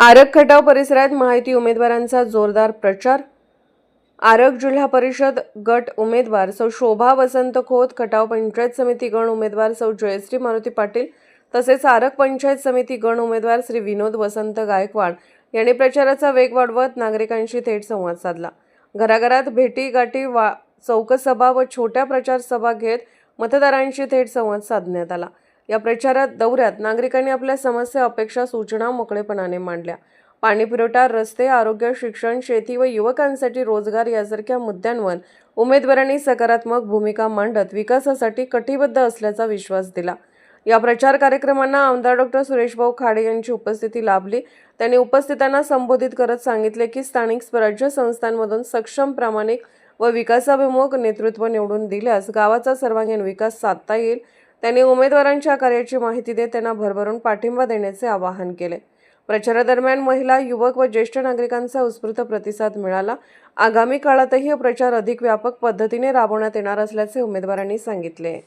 आरग खटाव परिसरात महायुती उमेदवारांचा जोरदार प्रचार। आरग जिल्हा परिषद गट उमेदवार सौ शोभा वसंत खोत, खटाव पंचायत समिती गण उमेदवार सौ जयश्री मारुती पाटील तसेच आरग पंचायत समिती गण उमेदवार श्री विनोद वसंत गायकवाड यांनी प्रचाराचा वेग वाढवत नागरिकांशी थेट संवाद साधला। घराघरात भेटी गाठी, चौकसभा व छोट्या प्रचार सभा घेत मतदारांशी थेट संवाद साधण्यात आला। या प्रचारात दौऱ्यात नागरिकांनी आपल्या समस्या, अपेक्षा, सूचना मोकळेपणाने मांडल्या। पाणी पुरवठा, रस्ते, आरोग्य, शिक्षण, शेती व युवकांसाठी रोजगार यासारख्या मुद्द्यांवर उमेदवारांनी सकारात्मक भूमिका मांडत विकासासाठी कटिबद्ध असल्याचा विश्वास दिला। या प्रचार कार्यक्रमांना आमदार डॉ. सुरेशभाऊ खाडे यांची उपस्थिती लाभली। त्यांनी उपस्थितांना संबोधित करत सांगितले की स्थानिक स्वराज्य संस्थांमधून सक्षम, प्रामाणिक व विकासाभिमुख नेतृत्व निवडून दिल्यास गावाचा सर्वांगीण विकास साधता येईल। त्यांनी उमेदवारांच्या कार्याची माहिती देत त्यांना भरभरून पाठिंबा देण्याचे आवाहन केले। प्रचारादरम्यान महिला, युवक व ज्येष्ठ नागरिकांचा उत्स्फूर्त प्रतिसाद मिळाला। आगामी काळातही हा प्रचार अधिक व्यापक पद्धतीने राबवण्यात येणार असल्याचे उमेदवारांनी सांगितले।